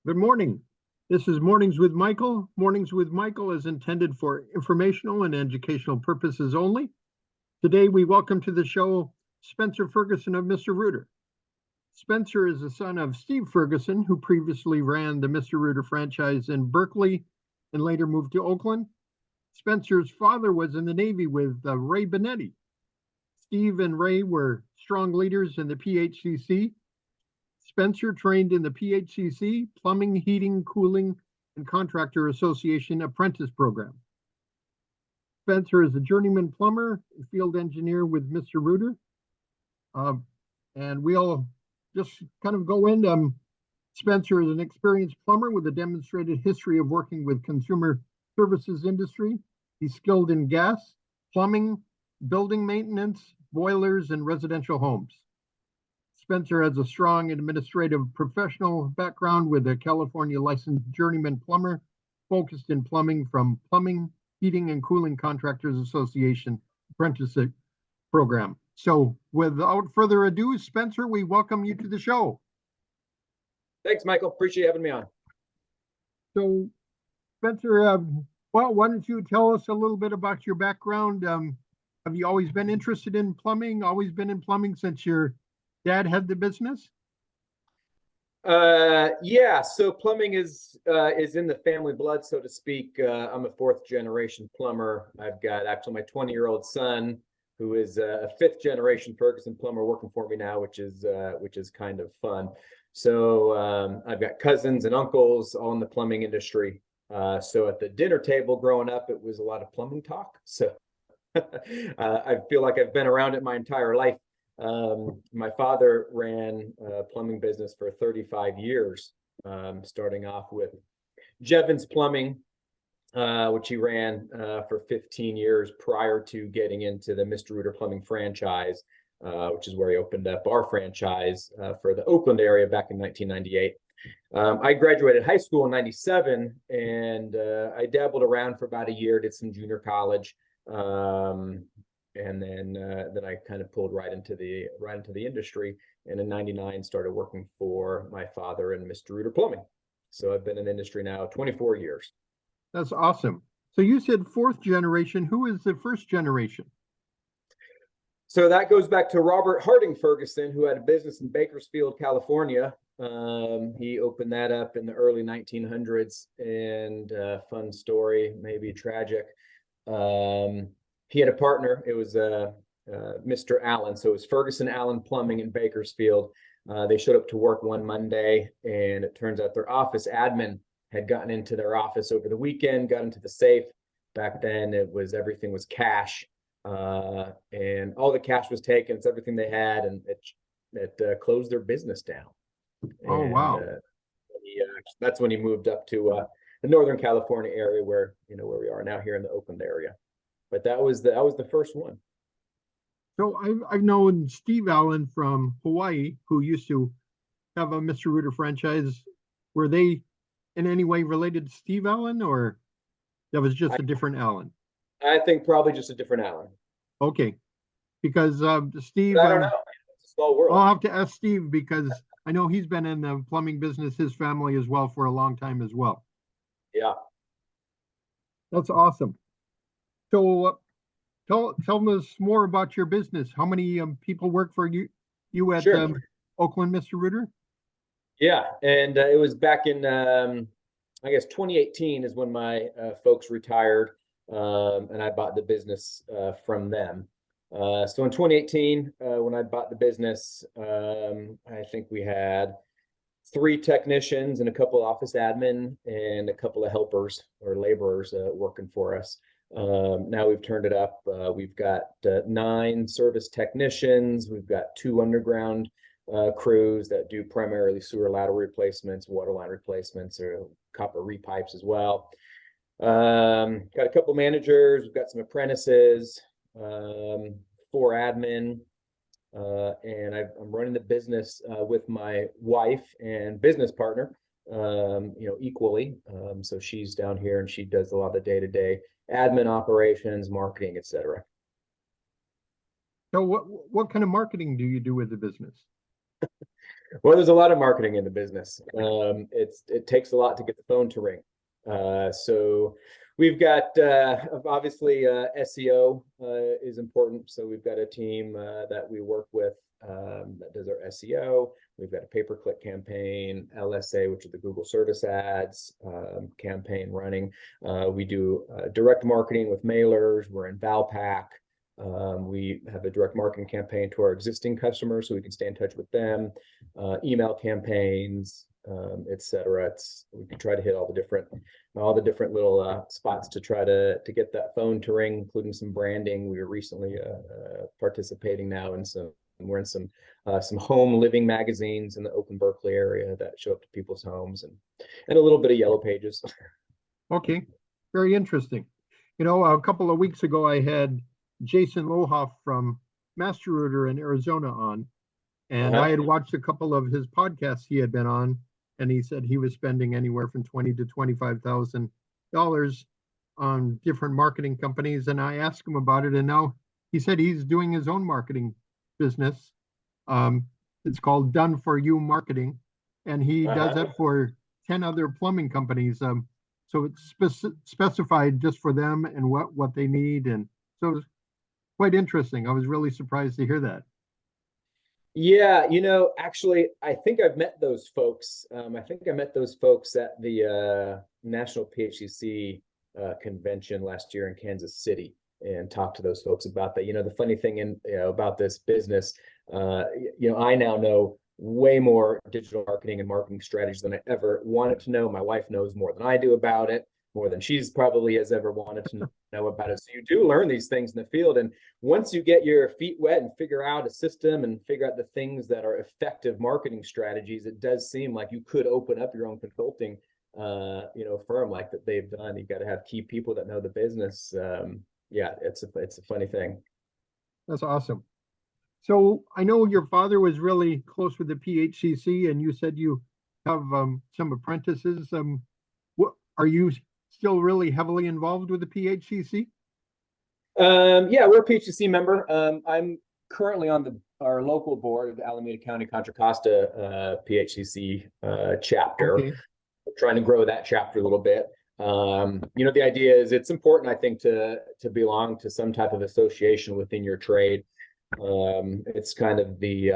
Good morning. This is Mornings with Michael. Mornings with Michael is intended for informational and educational purposes only. Today, we welcome to the show Spencer Ferguson of Mr. Rooter. Spencer is the son of Steve Ferguson, who previously ran the Mr. Rooter franchise in Berkeley and later moved to Oakland. Spencer's father was in the Navy with Ray Benetti. Steve and Ray were strong leaders in the PHCC. Spencer trained in the PHCC, Plumbing, Heating, Cooling, and Contractor Association Apprentice Program. Spencer is a journeyman plumber and field engineer with Mr. Rooter. And we'll just kind of go in. Spencer is an experienced plumber with a demonstrated history of working with consumer services industry. He's skilled in gas, plumbing, building maintenance, boilers, and residential homes. Spencer has a strong administrative professional background with a California licensed journeyman plumber focused in plumbing from Plumbing, Heating, and Cooling Contractors Association apprenticeship program. So without further ado, Spencer, we welcome you to the show. Thanks, Michael. Appreciate having me on. So, Spencer, well, why don't you tell us a little bit about your background? Have you always been interested in plumbing, always been in plumbing since your dad had the business? Yeah, so plumbing is in the family blood, so to speak. I'm a fourth generation plumber. I've got actually my 20-year-old son, who is a fifth generation Ferguson plumber, working for me now, which is kind of fun. So I've got cousins and uncles all in the plumbing industry. So at the dinner table growing up, it was a lot of plumbing talk. So I feel like I've been around it my entire life. My father ran a plumbing business for 35 years, starting off with Jevons Plumbing, which he ran for 15 years prior to getting into the Mr. Rooter Plumbing franchise, which is where he opened up our franchise for the Oakland area back in 1998. I graduated high school in 97, and I dabbled around for about a year, did some junior college. And then I kind of pulled right into the industry, and in 99 started working for my father and Mr. Rooter Plumbing. So I've been in the industry now 24 years. That's awesome. So you said fourth generation. Who is the first generation? So that goes back to Robert Harding Ferguson, who had a business in Bakersfield, California. He opened that up in the early 1900s, and fun story, maybe tragic. He had a partner. It was Mr. Allen. So it was Ferguson Allen Plumbing in Bakersfield. They showed up to work one Monday, and it turns out their office admin had gotten into their office over the weekend, got into the safe. Back then, everything was cash, and all the cash was taken. It's everything they had, and it closed their business down. Oh, and, wow! That's when he moved up to the Northern California area, where we are now here in the Oakland area. But that was the first one. So I've known Steve Allen from Hawaii, who used to have a Mr. Rooter franchise. Were they in any way related to Steve Allen, or that was just a different Allen? I think probably just a different Allen. Okay, because Steve, I don't know. It's a small world. I'll have to ask Steve, because I know he's been in the plumbing business, his family as well, for a long time as well. Yeah, that's awesome. So tell us more about your business. How many people work for you at sure. Oakland, Mr. Rooter? Yeah, and it was back in, I guess 2018 is when my folks retired, and I bought the business from them. So in 2018, when I bought the business, I think we had 3 technicians and a couple of office admin and a couple of helpers or laborers working for us. Now we've turned it up. We've got 9 service technicians. We've got 2 underground crews that do primarily sewer lateral replacements, water line replacements, or copper repipes as well. Got a couple managers. We've got some apprentices, 4 admin, and I'm running the business with my wife and business partner, equally. So she's down here and she does a lot of the day-to-day admin operations, marketing, etc. So what kind of marketing do you do with the business? Well, there's a lot of marketing in the business. It takes a lot to get the phone to ring. So we've got obviously SEO is important. So we've got a team that we work with that does our SEO. We've got a pay-per-click campaign, LSA, which is the Google service ads campaign running. We do direct marketing with mailers. We're in Valpak. We have a direct marketing campaign to our existing customers so we can stay in touch with them, email campaigns, etc. We can try to hit all the different little spots to try to get that phone to ring, including some branding. We were recently participating now in we're in some home living magazines in the Oakland Berkeley area that show up to people's homes, and a little bit of yellow pages. Okay, very interesting. You know, a couple of weeks ago, I had Jason Lohoff from Master Rooter in Arizona on, and I had watched a couple of his podcasts he had been on, and he said he was spending anywhere from $20,000 to $25,000 on different marketing companies. And I asked him about it, and now he said he's doing his own marketing business. It's called Done For You Marketing, and he does it for 10 other plumbing companies. So it's specified just for them and what they need, and so it's quite interesting. I was really surprised to hear that. Yeah, actually, I think I've met those folks. I think I met those folks at the National PHCC convention last year in Kansas City and talked to those folks about that. The funny thing about this business, I now know way more digital marketing and marketing strategies than I ever wanted to know. My wife knows more than I do about it, more than she's probably has ever wanted to know about it. So you do learn these things in the field. And once you get your feet wet and figure out a system and figure out the things that are effective marketing strategies, it does seem like you could open up your own consulting, firm like that they've done. You've got to have key people that know the business. Yeah, it's a funny thing. That's awesome. So I know your father was really close with the PHCC, and you said you have some apprentices. Are you still really heavily involved with the PHCC? Yeah, we're a PHCC member. I'm currently on our local board of the Alameda County Contra Costa PHCC chapter. Okay. We're trying to grow that chapter a little bit. The idea is it's important, I think, to belong to some type of association within your trade. It's kind of the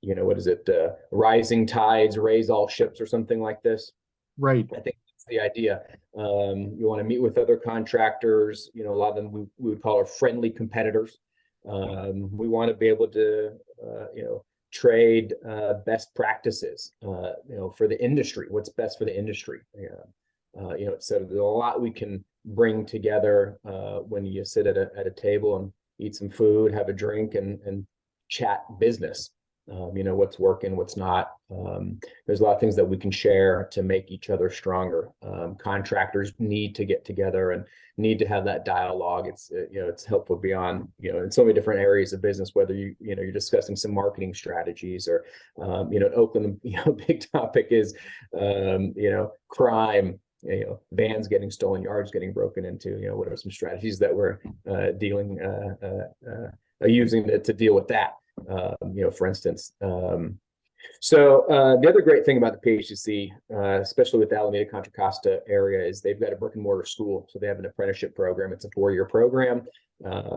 what is it? Rising tides raise all ships, or something like this. Right. I think that's the idea. You want to meet with other contractors. A lot of them we would call our friendly competitors. We want to be able to trade best practices. For the industry, what's best for the industry. So there's a lot we can bring together when you sit at a table and eat some food, have a drink, and chat business. What's working, what's not. There's a lot of things that we can share to make each other stronger. Contractors need to get together and need to have that dialogue. It's helpful beyond, in so many different areas of business, whether you're discussing some marketing strategies or, in Oakland, big topic is, crime, vans getting stolen, yards getting broken into, what are some strategies that we're using to deal with that, for instance. So the other great thing about the PHCC, especially with the Alameda Contra Costa area, is they've got a brick and mortar school. So they have an apprenticeship program. It's a 4-year program.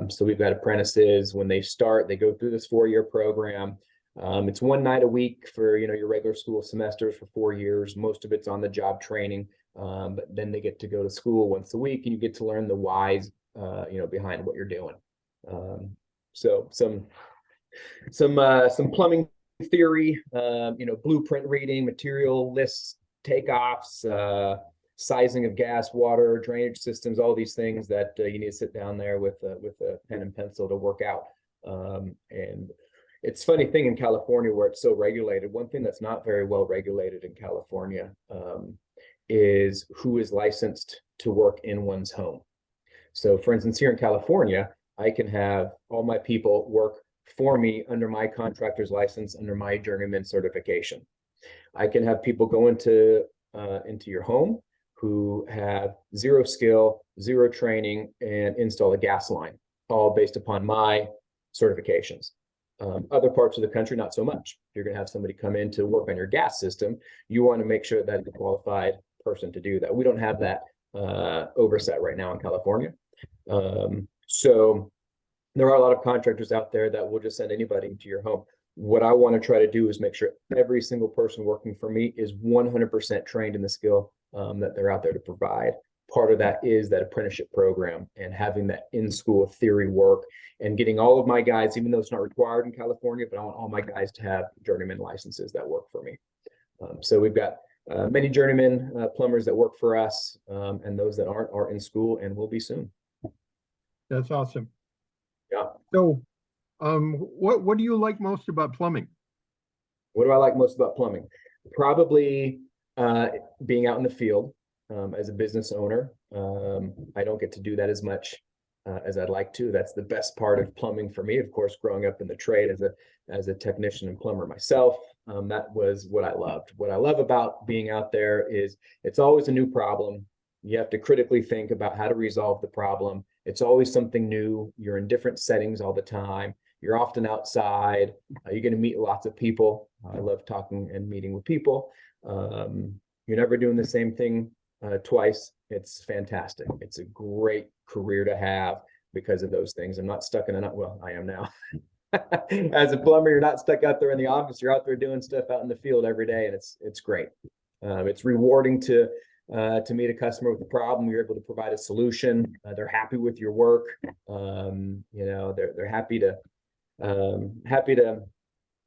So we've got apprentices. When they start, they go through this 4-year program. It's one night a week for, your regular school semesters for 4 years. Most of it's on the job training. But then they get to go to school once a week, and you get to learn the whys, behind what you're doing. So some plumbing theory, blueprint reading, material lists, takeoffs, sizing of gas, water, drainage systems, all these things that you need to sit down there with a pen and pencil to work out. And it's a funny thing in California where it's so regulated. One thing that's not very well regulated in California is who is licensed to work in one's home. So for instance, here in California, I can have all my people work for me under my contractor's license, under my journeyman certification. I can have people go into your home who have 0 skill, 0 training, and install a gas line, all based upon my certifications. Other parts of the country, not so much. If you're going to have somebody come in to work on your gas system, you want to make sure that the qualified person to do that. We don't have that oversight right now in California. So there are a lot of contractors out there that will just send anybody into your home. What I want to try to do is make sure every single person working for me is 100% trained in the skill that they're out there to provide. Part of that is that apprenticeship program and having that in-school theory work and getting all of my guys, even though it's not required in California, but I want all my guys to have journeyman licenses that work for me. So we've got many journeyman plumbers that work for us, and those that aren't are in school and will be soon. That's awesome. Yeah. So, what do you like most about plumbing? What do I like most about plumbing? Probably being out in the field as a business owner. I don't get to do that as much as I'd like to. That's the best part of plumbing for me. Of course, growing up in the trade as a technician and plumber myself, that was what I loved. What I love about being out there is it's always a new problem. You have to critically think about how to resolve the problem. It's always something new. You're in different settings all the time. You're often outside. You're going to meet lots of people. I love talking and meeting with people. You're never doing the same thing twice. It's fantastic. It's a great career to have because of those things. I'm not stuck in well, I am now. As a plumber, you're not stuck out there in the office. You're out there doing stuff out in the field every day, and it's great. It's rewarding to meet a customer with a problem. You're able to provide a solution. They're happy with your work. You know, they're happy to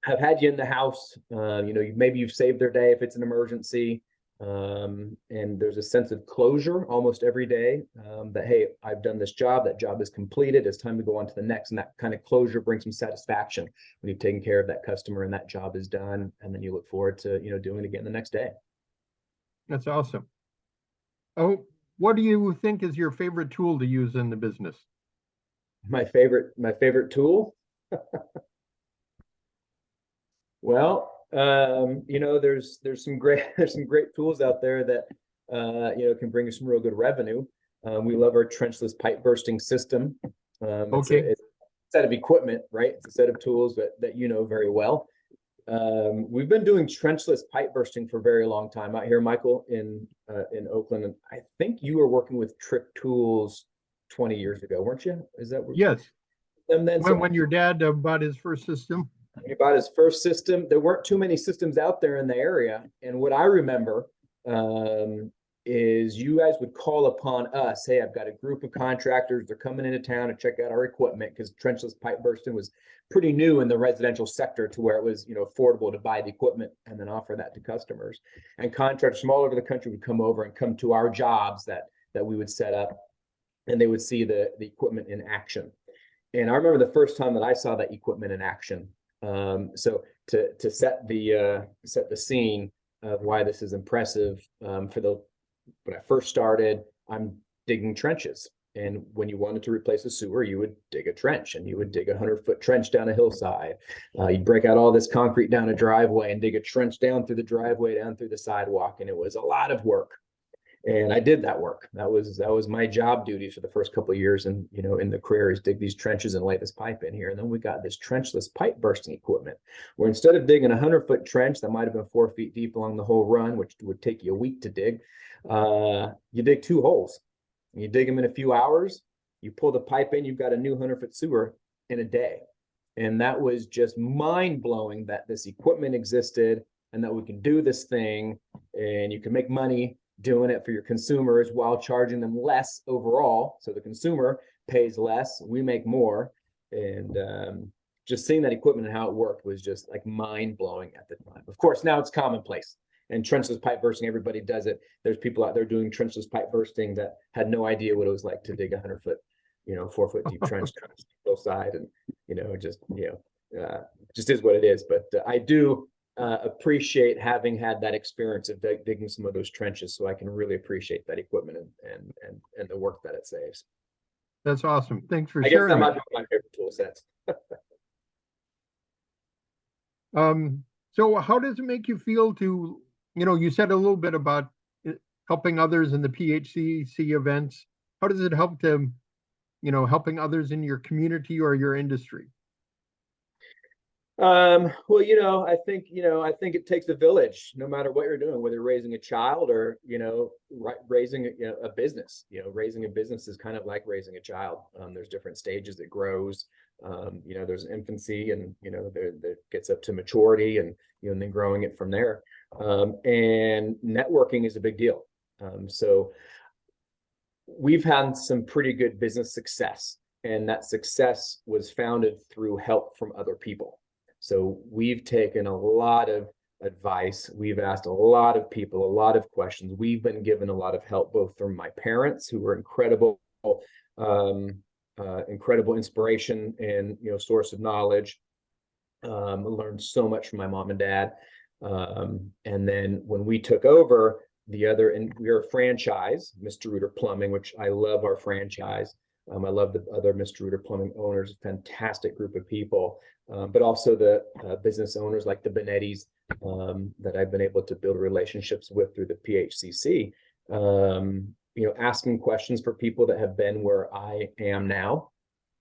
have had you in the house. You know, maybe you've saved their day if it's an emergency. And there's a sense of closure almost every day, that, hey, I've done this job, that job is completed, it's time to go on to the next. And that kind of closure brings some satisfaction when you've taken care of that customer and that job is done. And then you look forward to, you know, doing it again the next day. That's awesome. Oh, what do you think is your favorite tool to use in the business? My favorite tool. Well, you know, there's some great tools out there that you know, can bring us some real good revenue. We love our trenchless pipe bursting system. It's a set of equipment, right? It's a set of tools that you know very well. We've been doing trenchless pipe bursting for a very long time out here, Michael, in Oakland. And I think you were working with Trick Tools 20 years ago, weren't you? Is that what? Yes. And then When your dad bought his first system? He bought his first system. There weren't too many systems out there in the area. And what I remember is you guys would call upon us. Hey, I've got a group of contractors. They're coming into town to check out our equipment, because trenchless pipe bursting was pretty new in the residential sector to where it was, you know, affordable to buy the equipment and then offer that to customers. And contractors from all over the country would come over and come to our jobs that we would set up, and they would see the equipment in action. And I remember the first time that I saw that equipment in action. So to set the scene of why this is impressive, when I first started, I'm digging trenches. And when you wanted to replace a sewer, you would dig a trench, and you would dig 100-foot trench down a hillside. You'd break out all this concrete down a driveway and dig a trench down through the driveway, down through the sidewalk. And it was a lot of work. And I did that work. That was my job duties for the first couple of years. And, you know, in the career is dig these trenches and lay this pipe in here. And then we got this trenchless pipe bursting equipment, where instead of digging a 100-foot trench that might have been 4 feet deep along the whole run, which would take you a week to dig, you dig 2 holes. You dig them in a few hours. You pull the pipe in. You've got a new 100-foot sewer in a day. And that was just mind blowing that this equipment existed and that we can do this thing, and you can make money doing it for your consumers while charging them less overall. So the consumer pays less, we make more. And just seeing that equipment and how it worked was just like mind blowing at the time. Of course, now it's commonplace. And trenchless pipe bursting, everybody does it. There's people out there doing trenchless pipe bursting that had no idea what it was like to dig a 100-foot, you know, 4-foot deep trench hillside, and just is what it is. But I do appreciate having had that experience of digging some of those trenches, so I can really appreciate that equipment and the work that it saves. That's awesome. Thanks for I guess sharing. that might be my favorite tool sets. So how does it make you feel to, you said a little bit about helping others in the PHCC events. How does it help to, helping others in your community or your industry? Well, I think it takes a village, no matter what you're doing, whether you're raising a child or, raising a business. Raising a business is kind of like raising a child. There's different stages it grows. There's infancy and, there gets up to maturity and then growing it from there. And networking is a big deal. So we've had some pretty good business success, and that success was founded through help from other people. So we've taken a lot of advice. We've asked a lot of people, a lot of questions. We've been given a lot of help, both from my parents, who were incredible, incredible inspiration and, source of knowledge. I learned so much from my mom and dad. And then when we took over and we are a franchise, Mr. Rooter Plumbing, which I love our franchise. I love the other Mr. Rooter Plumbing owners, fantastic group of people, but also the business owners like the Benettis that I've been able to build relationships with through the PHCC. Asking questions for people that have been where I am now,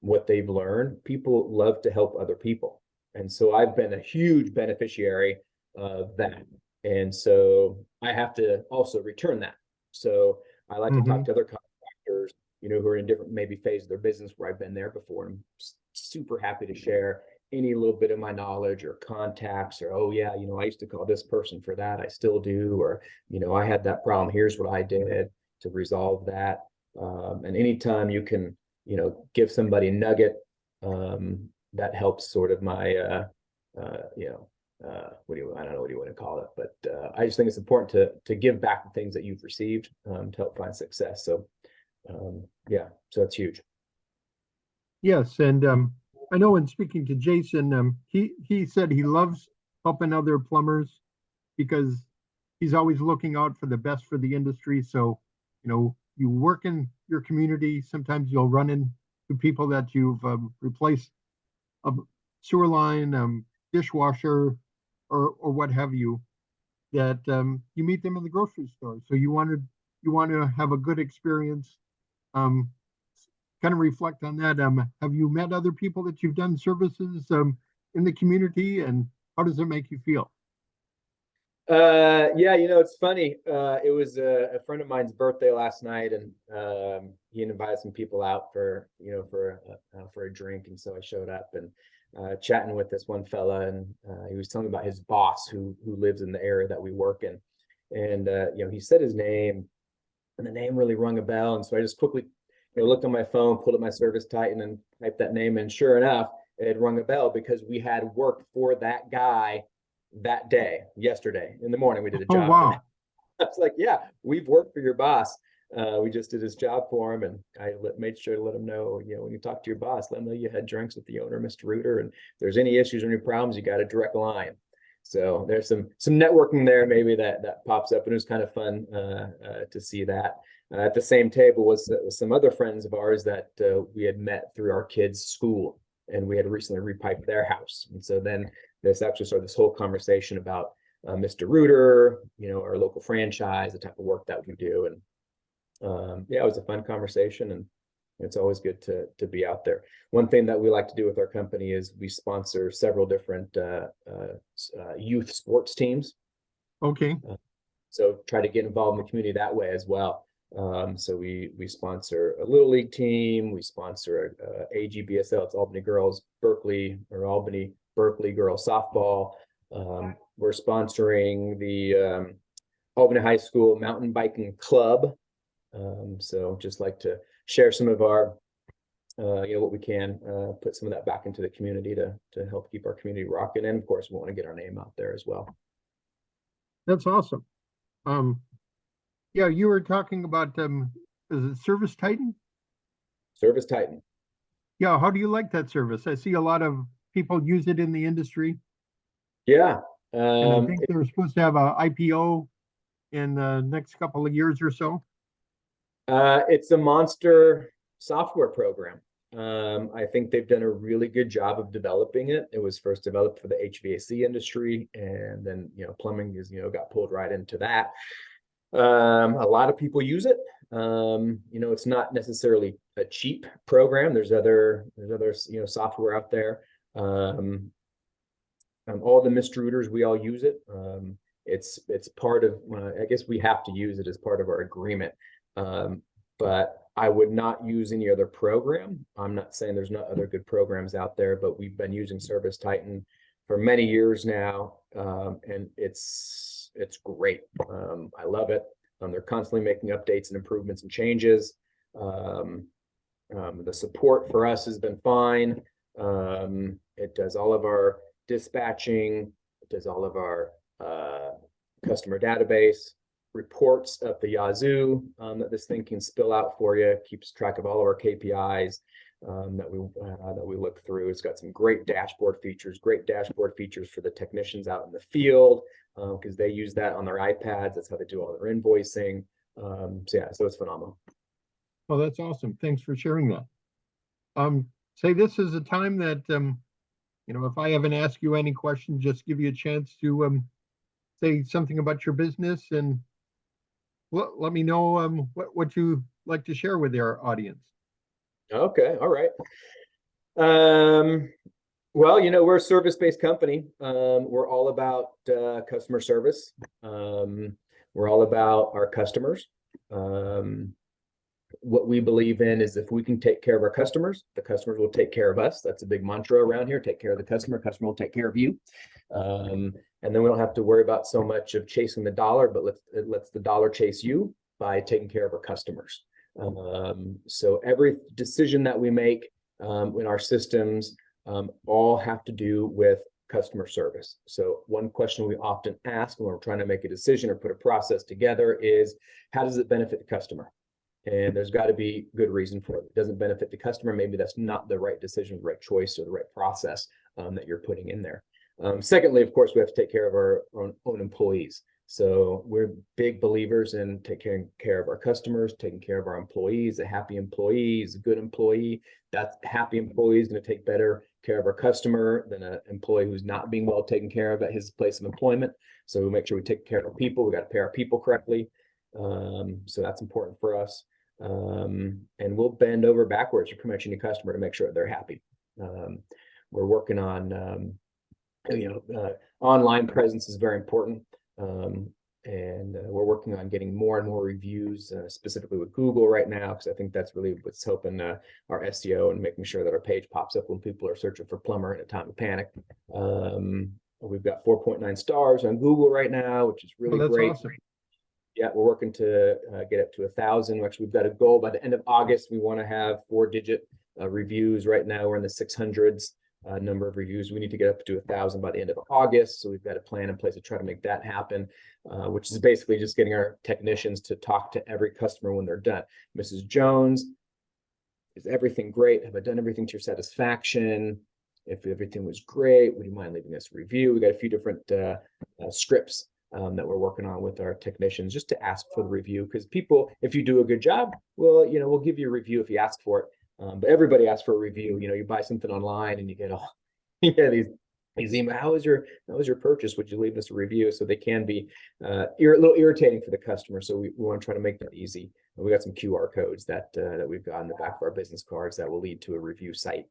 what they've learned. People love to help other people. And so I've been a huge beneficiary of that. And so I have to also return that. So I like to talk to other contractors, who are in different maybe phases of their business where I've been there before. I'm super happy to share any little bit of my knowledge or contacts or, oh yeah, I used to call this person for that. I still do. Or, I had that problem. Here's what I did to resolve that. And anytime you can, give somebody a nugget, that helps sort of my, I don't know what you want to call it, but I just think it's important to give back the things that you've received to help find success. So so that's huge. Yes, and I know in speaking to Jason, he said he loves helping other plumbers because he's always looking out for the best for the industry. So, you work in your community, sometimes you'll run into people that you've replaced a sewer line, dishwasher, or what have you, that you meet them in the grocery store. So you want to have a good experience. Kind of reflect on that. Have you met other people that you've done services in the community, and how does it make you feel? It's funny. It was a friend of mine's birthday last night, and he invited some people out for a drink, and so I showed up and chatting with this one fella, and he was telling me about his boss who lives in the area that we work in, and he said his name, and the name really rung a bell, and so I just quickly looked on my phone, pulled up my Service Titan, and typed that name in. Sure enough, it had rung a bell because we had worked for that guy that day, yesterday in the morning. We did a job for him. I was like, yeah, we've worked for your boss. We just did his job for him, and I made sure to let him know, when you talk to your boss, let him know you had drinks with the owner, Mr. Rooter, and if there's any issues or any problems, you got a direct line. So there's some networking there maybe that pops up, and it was kind of fun to see that. At the same table was some other friends of ours that we had met through our kids' school, and we had recently repiped their house. And so then this actually started this whole conversation about Mr. Rooter, our local franchise, the type of work that we do. And it was a fun conversation, and it's always good to be out there. One thing that we like to do with our company is we sponsor several different youth sports teams. Okay. So try to get involved in the community that way as well. So we sponsor a little league team. We sponsor AGBSL. It's Albany Berkeley girls softball. We're sponsoring the Albany High School mountain biking club. So just like to share some of our, what we can, put some of that back into the community to help keep our community rocking. And of course, we want to get our name out there as well. That's awesome. You were talking about, is it Service Titan? Service Titan. Yeah, how do you like that service? I see a lot of people use it in the industry. Yeah. And I think they're supposed to have a IPO in the next couple of years or so. It's a monster software program. I think they've done a really good job of developing it. It was first developed for the HVAC industry, and then plumbing is got pulled right into that. A lot of people use it. It's not necessarily a cheap program. There's other software out there. all the Mr. Rooters, we all use it. It's part of, I guess we have to use it as part of our agreement. But I would not use any other program. I'm not saying there's not other good programs out there, but we've been using Service Titan for many years now, and it's great. I love it. They're constantly making updates and improvements and changes. The support for us has been fine. It does all of our dispatching. It does all of our customer database, reports up the yazoo that this thing can spill out for you. Keeps track of all of our KPIs that we look through. It's got some great dashboard features for the technicians out in the field, because they use that on their iPads. That's how they do all their invoicing. So it's phenomenal. Well, that's awesome. Thanks for sharing that. Say this is a time that, if I haven't asked you any questions, just give you a chance to say something about your business and let me know what you like to share with our audience. Okay, all right. Well, we're a service-based company. We're all about customer service. We're all about our customers. What we believe in is if we can take care of our customers, the customers will take care of us. That's a big mantra around here. Take care of the customer will take care of you. And then we don't have to worry about so much of chasing the dollar, but it lets the dollar chase you by taking care of our customers. So every decision that we make in our systems all have to do with customer service. So one question we often ask when we're trying to make a decision or put a process together is, how does it benefit the customer? And there's got to be good reason for it. It doesn't benefit the customer. Maybe that's not the right decision, the right choice, or the right process that you're putting in there. Secondly, of course, we have to take care of our own employees. So we're big believers in taking care of our customers, taking care of our employees. A happy employee is a good employee. That happy employee is going to take better care of our customer than an employee who's not being well taken care of at his place of employment. So we make sure we take care of our people. We got to pay our people correctly. So that's important for us. And we'll bend over backwards for pretty much any customer to make sure they're happy. We're working on, online presence is very important. And we're working on getting more and more reviews, specifically with Google right now, because I think that's really what's helping our SEO and making sure that our page pops up when people are searching for plumber in a time of panic. We've got 4.9 stars on Google right now, which is really great. Awesome. Yeah, we're working to get up to 1,000. Actually, we've got a goal by the end of August. We want to have 4-digit reviews. Right now, we're in the 600s number of reviews. We need to get up to 1,000 by the end of August. So we've got a plan in place to try to make that happen, which is basically just getting our technicians to talk to every customer when they're done. Mrs. Jones, is everything great? Have I done everything to your satisfaction? If everything was great, would you mind leaving us a review? We got a few different scripts that we're working on with our technicians just to ask for the review, because people, if you do a good job, well, we'll give you a review if you ask for it. But everybody asks for a review. You buy something online and you get all these emails. How was your purchase? Would you leave us a review? So they can be a little irritating for the customer. So we want to try to make that easy. And we got some QR codes that we've got in the back of our business cards that will lead to a review site.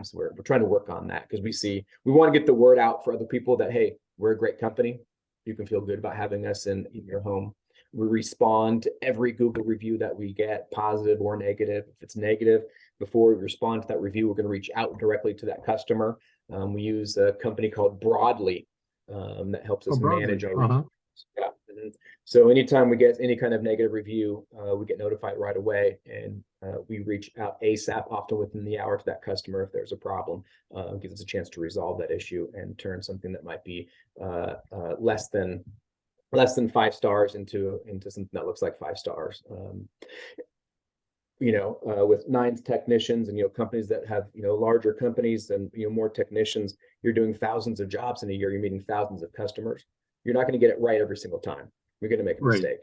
So we're trying to work on that, because we want to get the word out for other people that, hey, we're a great company. You can feel good about having us in your home. We respond to every Google review that we get, positive or negative. If it's negative, before we respond to that review, we're going to reach out directly to that customer. We use a company called Broadly that helps us manage our reviews. Yeah. So anytime we get any kind of negative review, we get notified right away, and we reach out ASAP, often within the hour, to that customer if there's a problem. Gives us a chance to resolve that issue and turn something that might be less than 5 stars into something that looks like 5 stars. With 9 technicians and companies that have larger companies and more technicians, you're doing thousands of jobs in a year. You're meeting thousands of customers. You're not going to get it right every single time. You're going to make a mistake.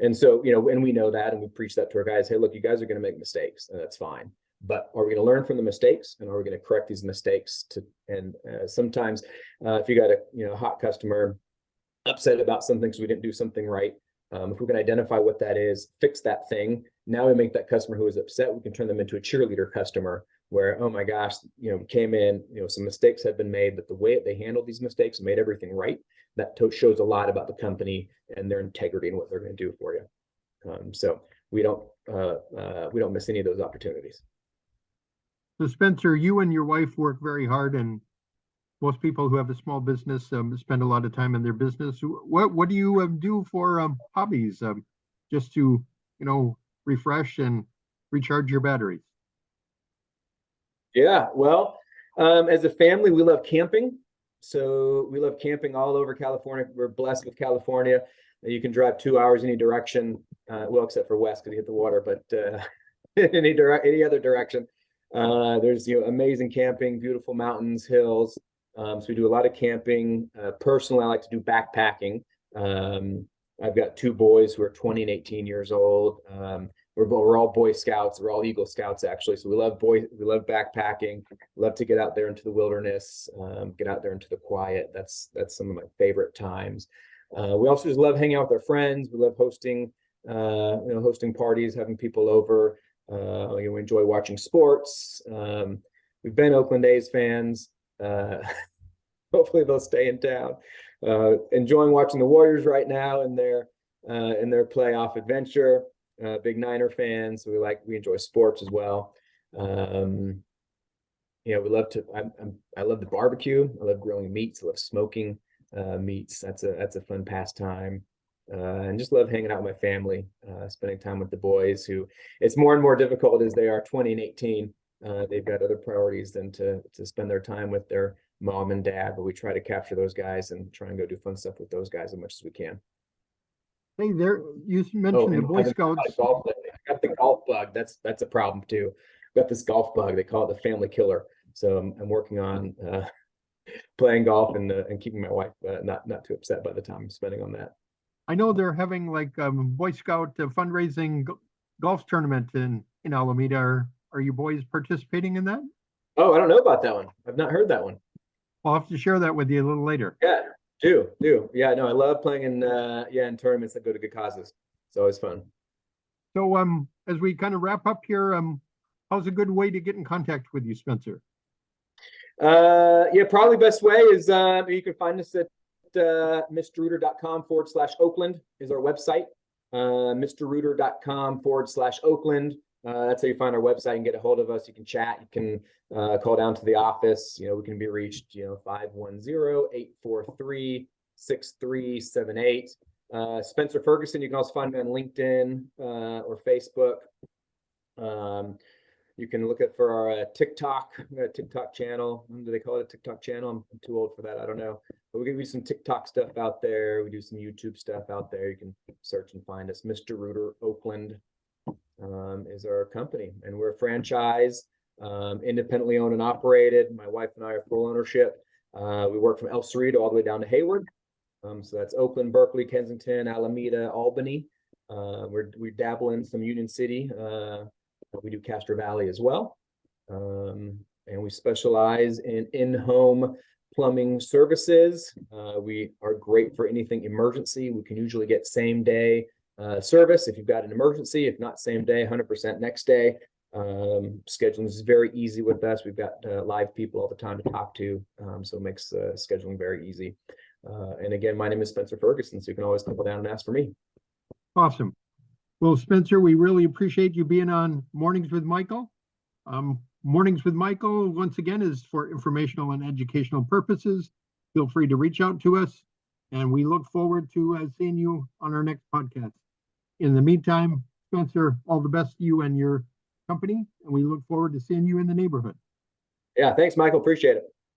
And so and we know that, and we preach that to our guys. Hey, look, you guys are going to make mistakes, and that's fine. But are we going to learn from the mistakes, and are we going to correct these mistakes? Sometimes if you got a hot customer upset about something because we didn't do something right, if we can identify what that is, fix that thing, now we make that customer who is upset, we can turn them into a cheerleader customer where, oh my gosh, came in, some mistakes had been made, but the way that they handled these mistakes and made everything right, that shows a lot about the company and their integrity and what they're going to do for you. So we don't miss any of those opportunities. So Spencer, you and your wife work very hard, and most people who have a small business spend a lot of time in their business. What do you do for hobbies, just to refresh and recharge your batteries? Yeah, well, as a family, we love camping. So we love camping all over California. We're blessed with California. You can drive 2 hours any direction, well, except for west because you hit the water, but any other direction. There's amazing camping, beautiful mountains, hills. So we do a lot of camping. Personally, I like to do backpacking. I've got 2 boys who are 20 and 18 years old. We're all Boy Scouts. We're all Eagle Scouts, actually. So we love backpacking. Love to get out there into the wilderness, get out there into the quiet. That's some of my favorite times. We also just love hanging out with our friends. We love hosting parties, having people over. We enjoy watching sports. We've been Oakland A's fans. Hopefully they'll stay in town. Enjoying watching the Warriors right now in their playoff adventure. Big Niner fans, so we enjoy sports as well. We love I love the barbecue. I love grilling meats. I love smoking meats. That's a fun pastime. And just love hanging out with my family, spending time with the boys, who it's more and more difficult as they are 20 and 18. They've got other priorities than to spend their time with their mom and dad, but we try to capture those guys and try and go do fun stuff with those guys as much as we can. Hey, there, you mentioned the Boy Scouts. I got the golf bug. That's a problem too. I've got this golf bug. They call it the family killer. So I'm working on playing golf and keeping my wife not too upset by the time I'm spending on that. I know they're having like Boy Scout fundraising golf tournament in Alameda. Are you boys participating in that? Oh, I don't know about that one. I've not heard that one. I'll have to share that with you a little later. Yeah, do. Yeah, no, I love playing in tournaments that go to good causes. It's always fun. So as we kind of wrap up here, how's a good way to get in contact with you, Spencer? Probably best way is you can find us at mrrooter.com/Oakland is our website. mrrooter.com/Oakland. That's how you find our website and get a hold of us. You can chat. You can call down to the office. We can be reached, 510-843-6378. Spencer Ferguson, you can also find me on LinkedIn or Facebook. You can look for our TikTok channel. Do they call it a TikTok channel? I'm too old for that. I don't know. But we do some TikTok stuff out there. We do some YouTube stuff out there. You can search and find us. Mr. Rooter Oakland is our company, and we're a franchise, independently owned and operated. My wife and I are full ownership. We work from El Cerrito all the way down to Hayward. So that's Oakland, Berkeley, Kensington, Alameda, Albany. We dabble in some Union City. We do Castro Valley as well. And we specialize in-home plumbing services. We are great for anything emergency. We can usually get same day service if you've got an emergency. If not same day, 100% next day. Scheduling is very easy with us. We've got live people all the time to talk to, so it makes scheduling very easy. And again, my name is Spencer Ferguson, so you can always come down and ask for me. Awesome. Well, Spencer, we really appreciate you being on Mornings with Michael. Mornings with Michael, once again, is for informational and educational purposes. Feel free to reach out to us, and we look forward to seeing you on our next podcast. In the meantime, Spencer, all the best to you and your company, and we look forward to seeing you in the neighborhood. Yeah, thanks, Michael. Appreciate it.